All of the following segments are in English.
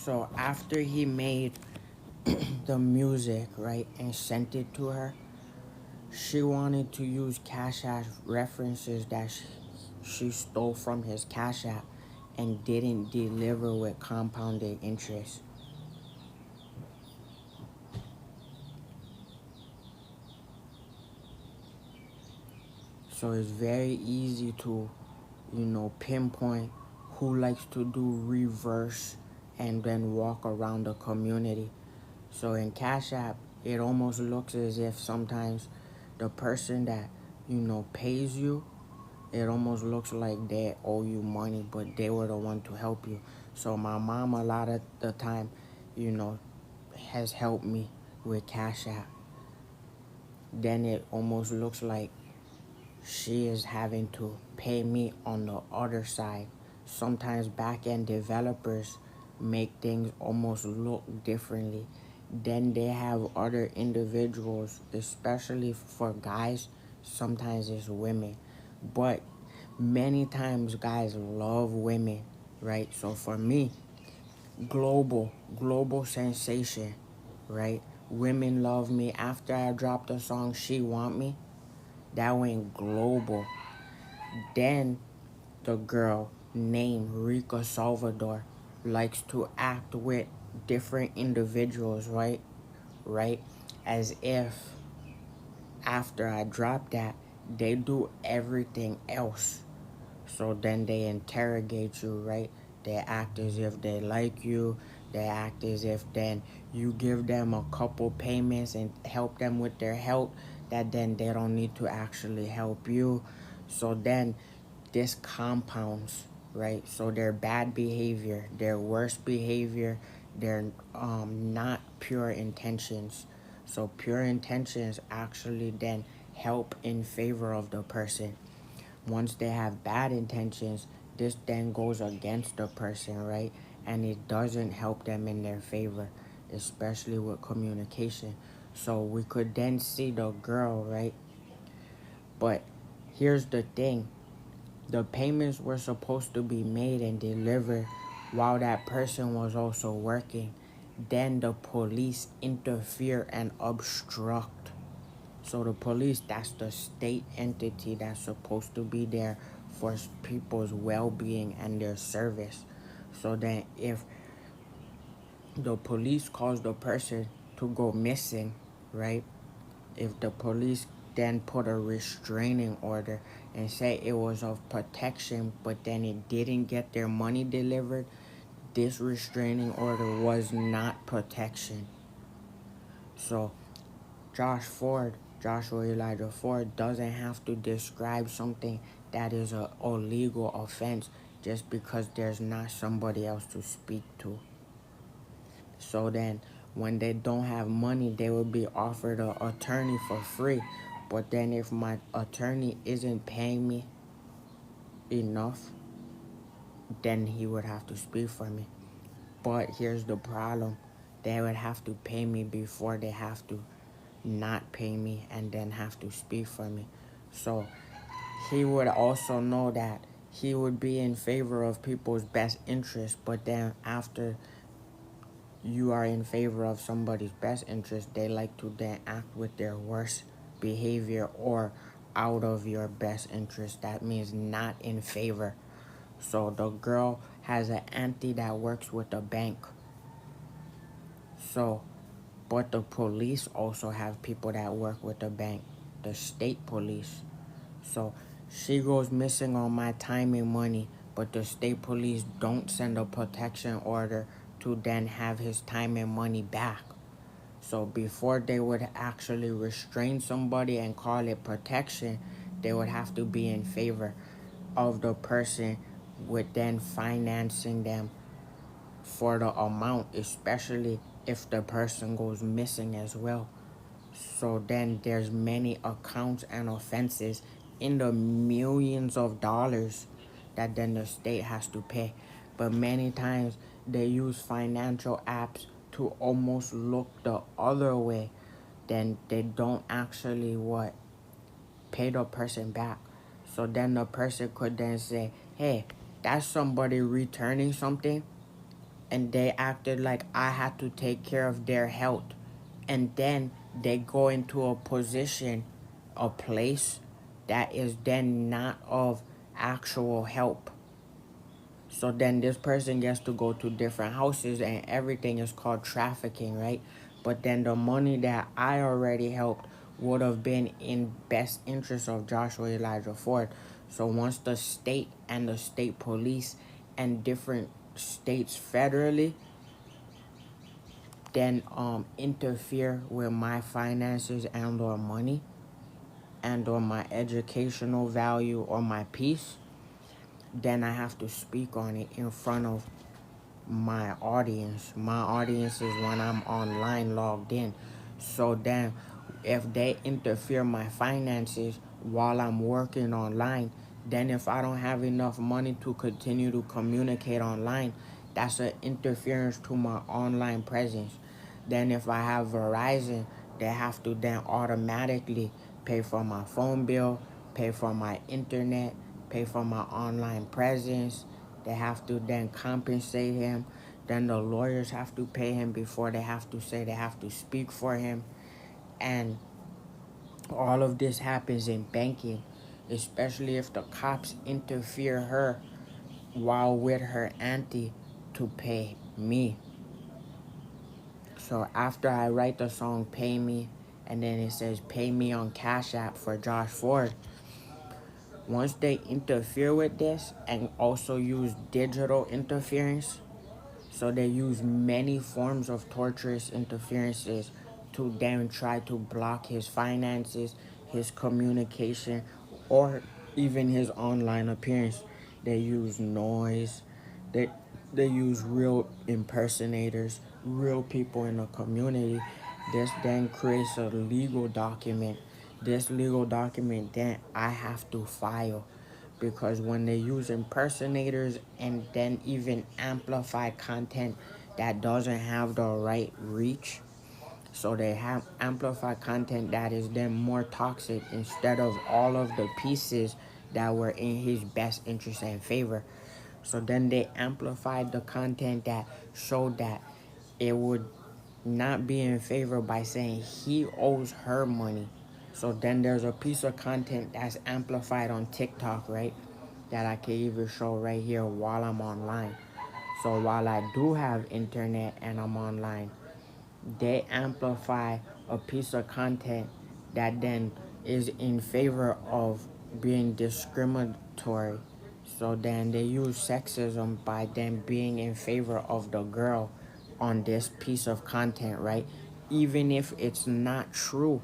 So after he made the music, right, and sent it to her, she wanted to use Cash App references that she stole from his Cash App and didn't deliver with compounded interest. So it's very easy to, pinpoint who likes to do reverse and then walk around the community. So in Cash App, it almost looks as if sometimes the person that, pays you, it almost looks like they owe you money, but they were the one to help you. So my mom, a lot of the time, you know, has helped me with Cash App. Then it almost looks like she is having to pay me on the other side. Sometimes back end developers make things almost look differently. Then they have other individuals, especially for guys, sometimes it's women. But many times guys love women, right? So for me, global sensation, right? Women love me. After I dropped the song She Want Me, that went global. Then the girl named Rika Salvador likes to act with different individuals, right? Right? As if after I drop that, they do everything else. So then they interrogate you, right? They act as if they like you. They act as if then you give them a couple payments and help them with their health, that then they don't need to actually help you. So then this compounds, right? So their bad behavior, their worst behavior, their not pure intentions. So pure intentions actually then help in favor of the person. Once they have bad intentions, this then goes against the person, right? And it doesn't help them in their favor, especially with communication. So we could then see the girl, right? But here's the thing, the payments were supposed to be made and delivered while that person was also working. Then the police interfere and obstruct. So the police, that's the state entity that's supposed to be there for people's well-being and their service. So then if the police cause the person to go missing, right? If the police then put a restraining order and say it was of protection, but then it didn't get their money delivered, this restraining order was not protection. So Joshua Elijah Ford doesn't have to describe something that is a illegal offense just because there's not somebody else to speak to. So then when they don't have money, they will be offered an attorney for free. But then if my attorney isn't paying me enough, then he would have to speak for me. But here's the problem. They would have to pay me before they have to not pay me and then have to speak for me. So he would also know that he would be in favor of people's best interest, but then after you are in favor of somebody's best interest, they like to then act with their worst behavior or out of your best interest. That means not in favor. So the girl has an auntie that works with the bank. So, but the police also have people that work with the bank, the state police. So she goes missing on my time and money, but the state police don't send a protection order to then have his time and money back. So before they would actually restrain somebody and call it protection, they would have to be in favor of the person with then financing them for the amount, especially if the person goes missing as well. So then there's many accounts and offenses in the millions of dollars that then the state has to pay. But many times they use financial apps to almost look the other way. Then they don't actually pay the person back. So then the person could then say, hey, that's somebody returning something. and they acted like I had to take care of their health. And then they go into a position, a place that is then not of actual help. So then this person gets to go to different houses and everything is called trafficking, right? But then the money that I already helped would have been in best interest of Joshua Elijah Ford. So once the state and the state police and different states federally then interfere with my finances and or money and or my educational value or my peace, then I have to speak on it in front of my audience. My audience is when I'm online logged in. So then if they interfere my finances while I'm working online, then if I don't have enough money to continue to communicate online, that's an interference to my online presence. Then if I have Verizon, they have to then automatically pay for my phone bill, pay for my internet, pay for my online presence. They have to then compensate him. Then the lawyers have to pay him before they have to say they have to speak for him. And all of this happens in banking, especially if the cops interfere her while with her auntie to pay me. So after I write the song Pay Me, and then it says pay me on Cash App for Josh Ford, once they interfere with this and also use digital interference, so they use many forms of torturous interferences to then try to block his finances, his communication, or even his online appearance. They use noise. They they use real impersonators, real people in the community. This then creates a legal document. This legal document then I have to file, because when they use impersonators and then even amplify content that doesn't have the right reach, so they have amplified content that is then more toxic instead of all of the pieces that were in his best interest and favor. So then they amplified the content that showed that it would not be in favor by saying he owes her money. So then there's a piece of content that's amplified on TikTok, right? That I can even show right here while I'm online. So while I do have internet and I'm online, they amplify a piece of content that then is in favor of being discriminatory. So then they use sexism by them being in favor of the girl on this piece of content, right? Even if it's not true.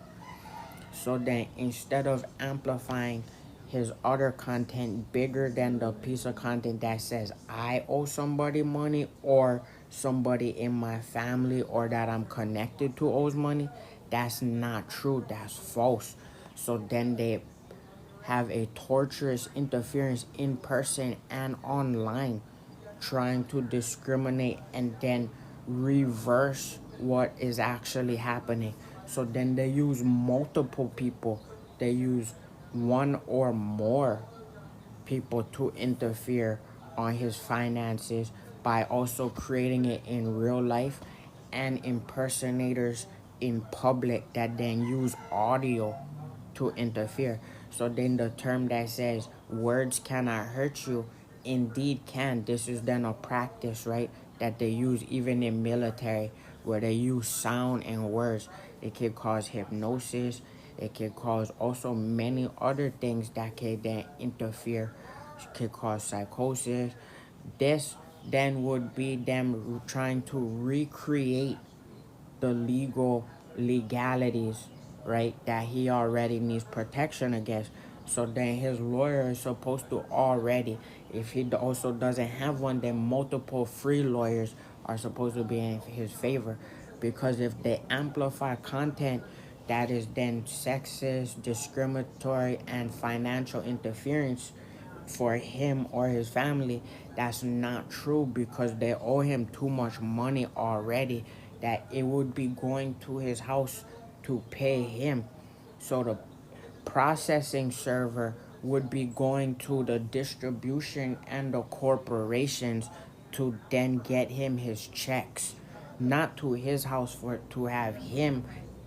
So then instead of amplifying his other content bigger than the piece of content that says I owe somebody money or somebody in my family or that I'm connected to owes money, that's not true. That's false. So then they have a torturous interference in person and online, trying to discriminate and then reverse what is actually happening. So then they use multiple people. They use one or more people to interfere on his finances by also creating it in real life and impersonators in public that then use audio to interfere. So then the term that says words cannot hurt you indeed can. This is then a practice, right, that they use even in military, where they use sound and words. It can cause hypnosis. It can cause also many other things that can then interfere. It can cause psychosis. This then would be them trying to recreate the legalities, right, that he already needs protection against. So then his lawyer is supposed to already, if he also doesn't have one, then multiple free lawyers are supposed to be in his favor. Because if they amplify content that is then sexist, discriminatory, and financial interference for him or his family, that's not true, because they owe him too much money already that it would be going to his house to pay him. So the processing server would be going to the distribution and the corporations to then get him his checks, not to his house for to have him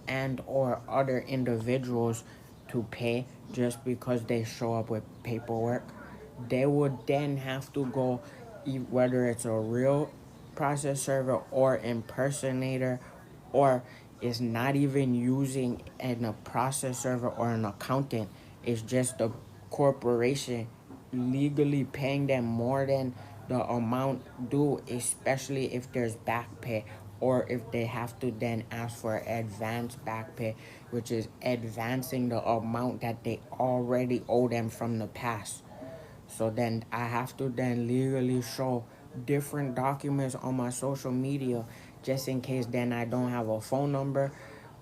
and or other individuals to pay just because they show up with paperwork. They would then have to go, whether it's a real process server or impersonator, or is not even using a process server or an accountant. It's just a corporation legally paying them more than the amount due, especially if there's back pay, or if they have to then ask for advance back pay, which is advancing the amount that they already owe them from the past. So then I have to then legally show different documents on my social media, just in case then I don't have a phone number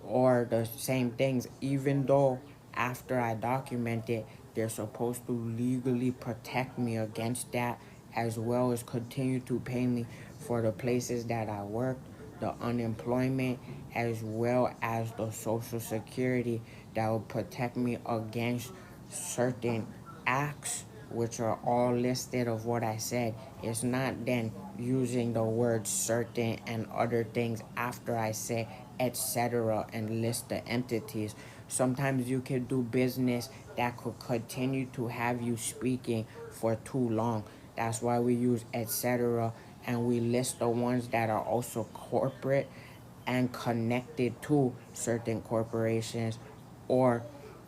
or the same things, even though after I document it, they're supposed to legally protect me against that, as well as continue to pay me for the places that I worked, the unemployment, as well as the social security that will protect me against certain acts, which are all listed of what I said. It's not then using the word certain and other things after I say etc. and list the entities. Sometimes you could do business that could continue to have you speaking for too long. That's why we use etc. and we list the ones that are also corporate and connected to certain corporations, or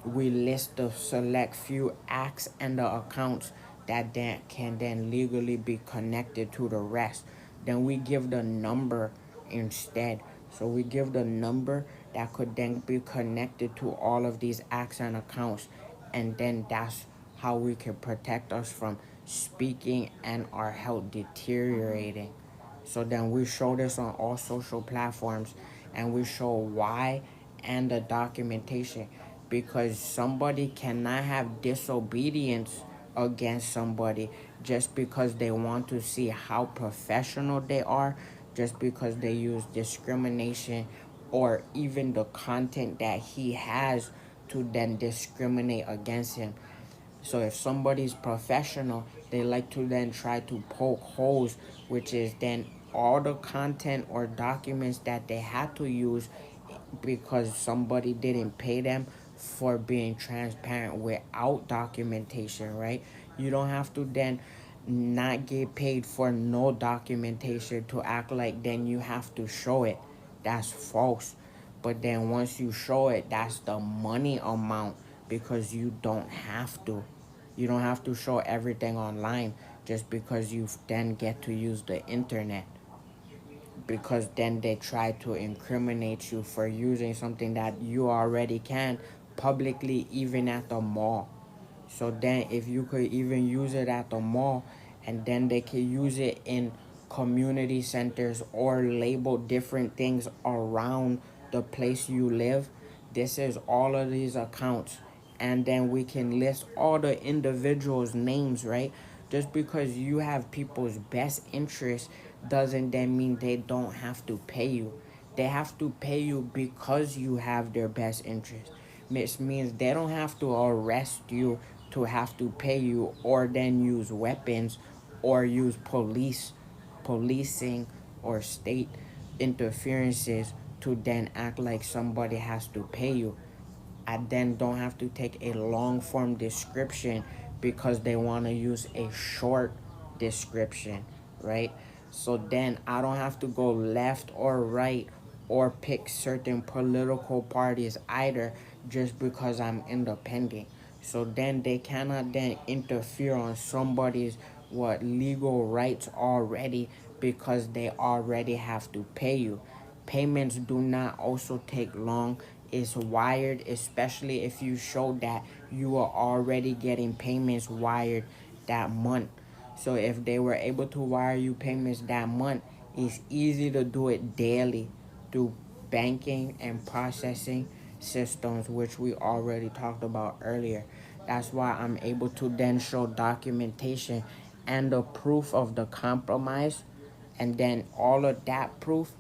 we list the select few acts and the accounts that then can then legally be connected to the rest. Then we give the number instead. So we give the number that could then be connected to all of these acts and accounts, and then that's how we can protect us from speaking and our health deteriorating. So then we show this on all social platforms, and we show why and the documentation, because somebody cannot have disobedience against somebody just because they want to see how professional they are, just because they use discrimination or even the content that he has to then discriminate against him. So if somebody's professional, they like to then try to poke holes, which is then all the content or documents that they had to use because somebody didn't pay them for being transparent without documentation, right? You don't have to then not get paid for no documentation to act like then you have to show it. That's false. But then once you show it, that's the money amount, because you don't have to. You don't have to show everything online just because you then get to use the internet, because then they try to incriminate you for using something that you already can publicly, even at the mall. So then if you could even use it at the mall, and then they could use it in community centers or label different things around the place you live, this is all of these accounts. And then we can list all the individuals' names, right? Just because you have people's best interest doesn't then mean they don't have to pay you. They have to pay you because you have their best interest. Which means they don't have to arrest you to have to pay you, or then use weapons, or use policing or state interferences to then act like somebody has to pay you. I then don't have to take a long form description because they want to use a short description, right? So then I don't have to go left or right or pick certain political parties either, just because I'm independent. So then they cannot then interfere on somebody's what legal rights already, because they already have to pay you. Payments do not also take long. It's wired, especially if you show that you are already getting payments wired that month. So if they were able to wire you payments that month, it's easy to do it daily through banking and processing systems, which we already talked about earlier. That's why I'm able to then show documentation and the proof of the compromise, and then all of that proof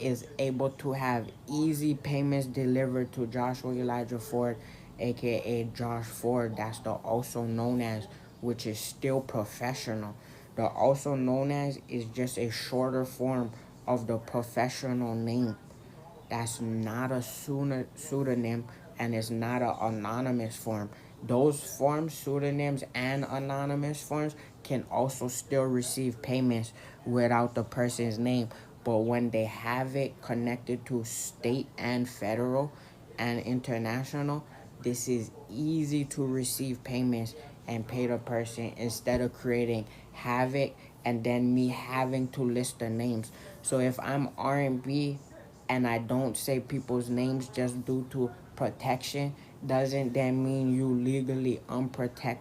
is able to have easy payments delivered to Joshua Elijah Ford, aka Josh Ford. That's the also known as, which is still professional, The also known as is just a shorter form of the professional name. That's not a pseudonym and is not an anonymous form. Those forms, pseudonyms and anonymous forms, can also still receive payments without the person's name. But when they have it connected to state and federal and international, this is easy to receive payments and pay the person instead of creating havoc and then me having to list the names. So if I'm R&B and I don't say people's names just due to protection, doesn't that mean you legally unprotect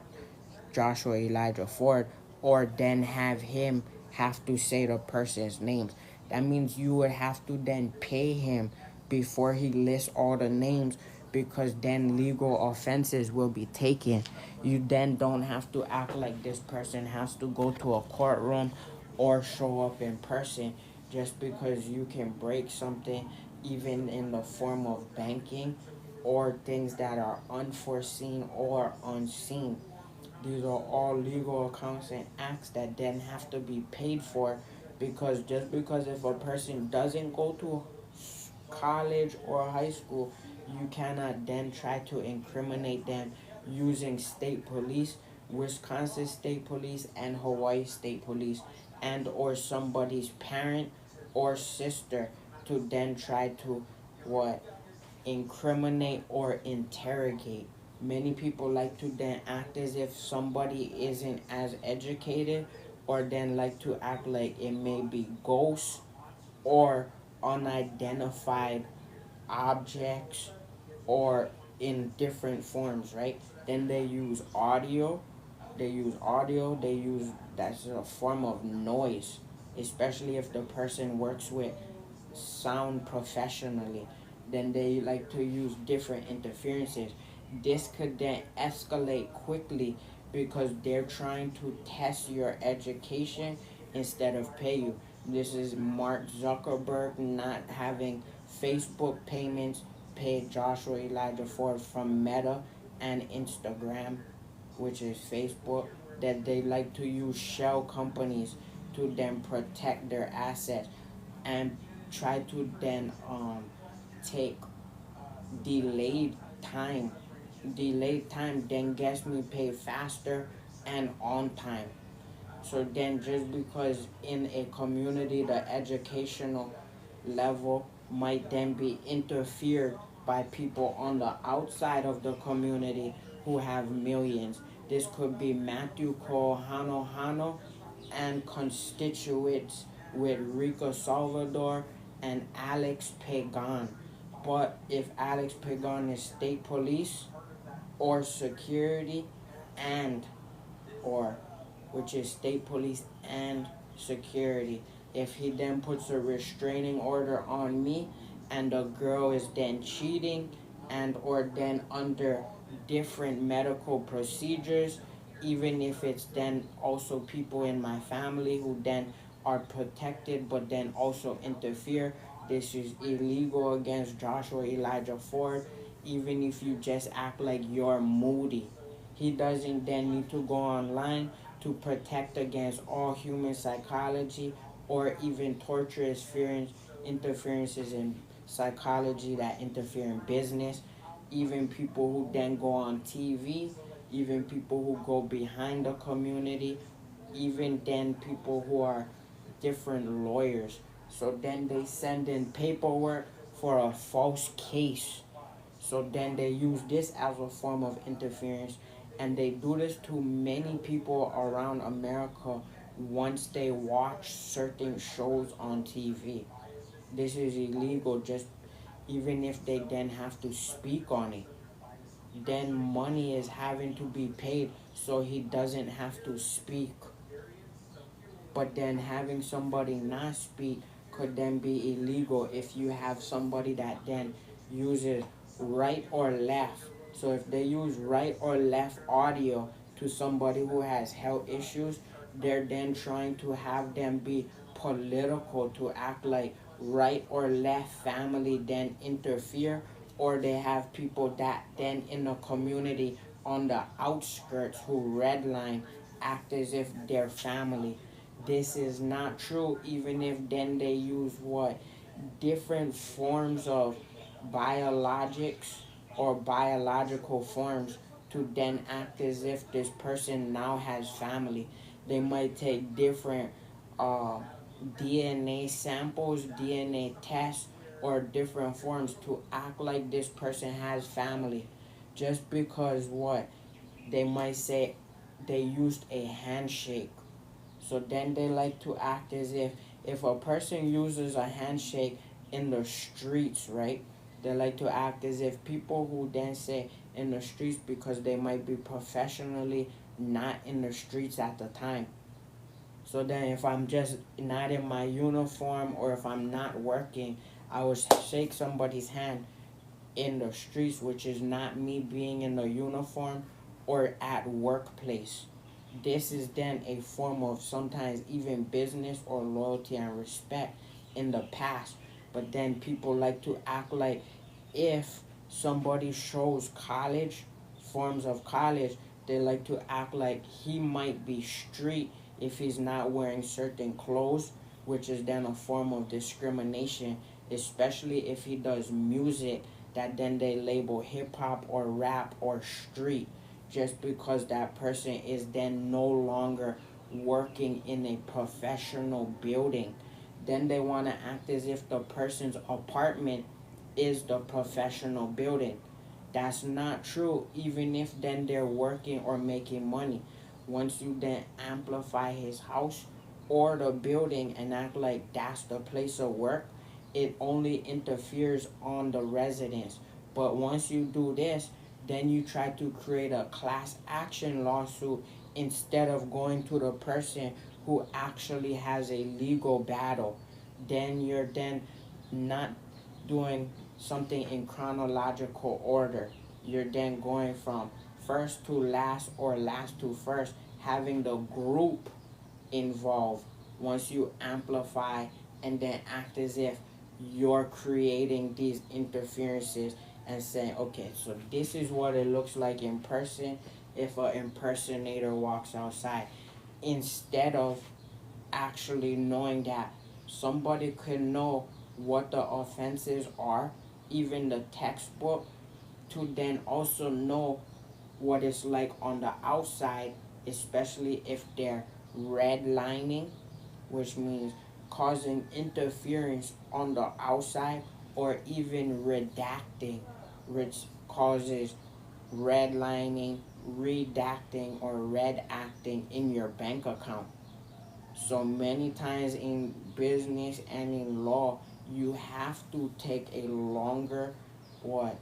Joshua Elijah Ford, or then have him have to say the person's names? That means you would have to then pay him before he lists all the names, because then legal offenses will be taken. You then don't have to act like this person has to go to a courtroom or show up in person just because you can break something, even in the form of banking or things that are unforeseen or unseen. These are all legal accounts and acts that then have to be paid for, because just because if a person doesn't go to college or high school, you cannot then try to incriminate them using state police, Wisconsin State Police and Hawaii State Police, and or somebody's parent or sister to then try to what, incriminate or interrogate. Many people like to then act as if somebody isn't as educated, or then like to act like it may be ghosts or unidentified objects or in different forms, right? Then they use audio. They use that's a form of noise, especially if the person works with sound professionally. Then they like to use different interferences. This could then escalate quickly because they're trying to test your education instead of pay you. This is Mark Zuckerberg not having Facebook payments paid Joshua Elijah Ford from Meta and Instagram, which is Facebook, that they like to use shell companies to then protect their assets and try to then take delayed time. Delayed time then gets me paid faster and on time. So then just because in a community the educational level might then be interfered by people on the outside of the community who have millions. This could be Matthew Cole Hano Hano and constituents with Rico Salvador and Alex Pagan. But if Alex Pagan is state police or security and or which is state police and security. If he then puts a restraining order on me and the girl is then cheating and or then under different medical procedures, even if it's then also people in my family who then are protected but then also interfere, this is illegal against Joshua Elijah Ford. Even if you just act like you're moody, he doesn't then need to go online to protect against all human psychology or even torturous interferences in psychology that interfere in business. Even people who then go on TV, even people who go behind the community, even then people who are different lawyers. So then they send in paperwork for a false case. So then they use this as a form of interference, and they do this to many people around America once they watch certain shows on TV. This is illegal, just even if they then have to speak on it. Then money is having to be paid so he doesn't have to speak. But then having somebody not speak could then be illegal if you have somebody that then uses right or left. So if they use right or left audio to somebody who has health issues, they're then trying to have them be political to act like right or left family then interfere, or they have people that then in the community on the outskirts who redline act as if they're family. this is not true, even if then they use what? Different forms of biologics or biological forms to then act as if this person now has family. They might take different uh, DNA samples, DNA tests, or different forms to act like this person has family. Just because what? They might say they used a handshake. So then they like to act as if a person uses a handshake in the streets, right? They like to act as if people who then say in the streets because they might be professionally not in the streets at the time. So then if I'm just not in my uniform or if I'm not working, I would shake somebody's hand in the streets, which is not me being in the uniform or at workplace. This is then a form of sometimes even business or loyalty and respect in the past. But then people like to act like if somebody shows college, forms of college, they like to act like he might be street if he's not wearing certain clothes, which is then a form of discrimination, especially if he does music that then they label hip hop or rap or street just because that person is then no longer working in a professional building. Then they want to act as if the person's apartment is the professional building. That's not true, even if then they're working or making money. Once you then amplify his house or the building and act like that's the place of work, it only interferes on the residents. But once you do this, then you try to create a class action lawsuit instead of going to the person who actually has a legal battle. Then you're then not doing something in chronological order. You're then going from first to last or last to first, having the group involved once you amplify and then act as if you're creating these interferences and saying, okay, so this is what it looks like in person if an impersonator walks outside. Instead of actually knowing that somebody could know what the offenses are, even the textbook, to then also know what it's like on the outside, especially if they're redlining, which means causing interference on the outside, or even redacting, which causes redlining, redacting, or red acting in your bank account. So many times in business and in law, you have to take a longer what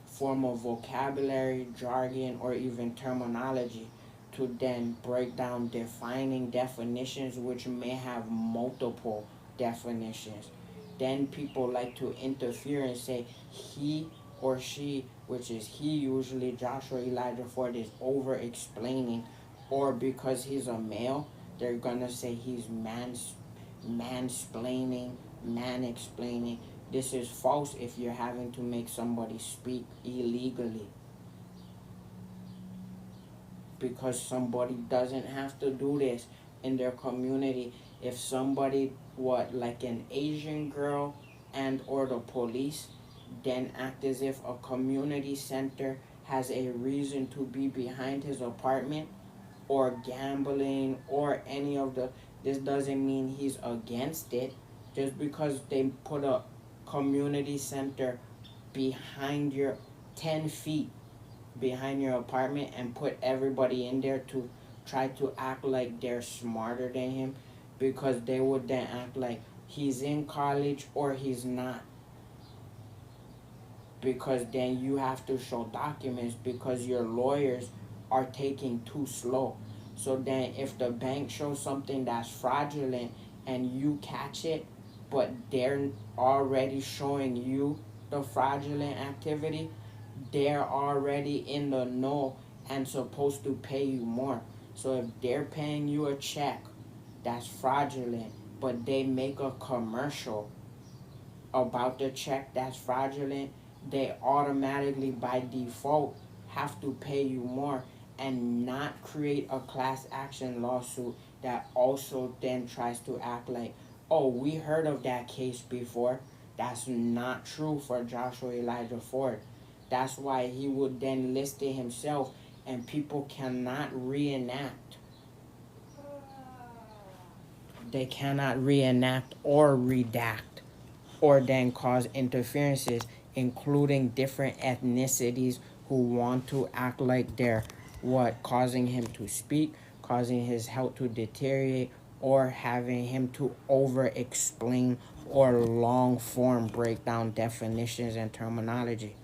form of vocabulary, jargon, or even terminology to then break down defining definitions which may have multiple definitions. Then people like to interfere and say he or she, which is he usually, Joshua Elijah Ford, is over explaining, or because he's a male, they're gonna say he's mansplaining, man explaining. This is false if you're having to make somebody speak illegally, because somebody doesn't have to do this in their community. If somebody, what, like an Asian girl and or the police, then act as if a community center has a reason to be behind his apartment, or gambling or any of the, this doesn't mean he's against it. Just because they put a community center behind your 10 feet behind your apartment and put everybody in there to try to act like they're smarter than him, because they would then act like he's in college or he's not, because then you have to show documents because your lawyers are taking too slow. So then if the bank shows something that's fraudulent and you catch it, but they're already showing you the fraudulent activity, they're already in the know and supposed to pay you more. So if they're paying you a check that's fraudulent, but they make a commercial about the check that's fraudulent, they automatically by default have to pay you more. and not create a class action lawsuit that also then tries to act like, oh, we heard of that case before. That's not true for Joshua Elijah Ford. That's why he would then list it himself, and people cannot reenact. They cannot reenact or redact or then cause interferences, including different ethnicities who want to act like they're what, causing him to speak, causing his health to deteriorate, or having him to over explain or long form break down definitions and terminology.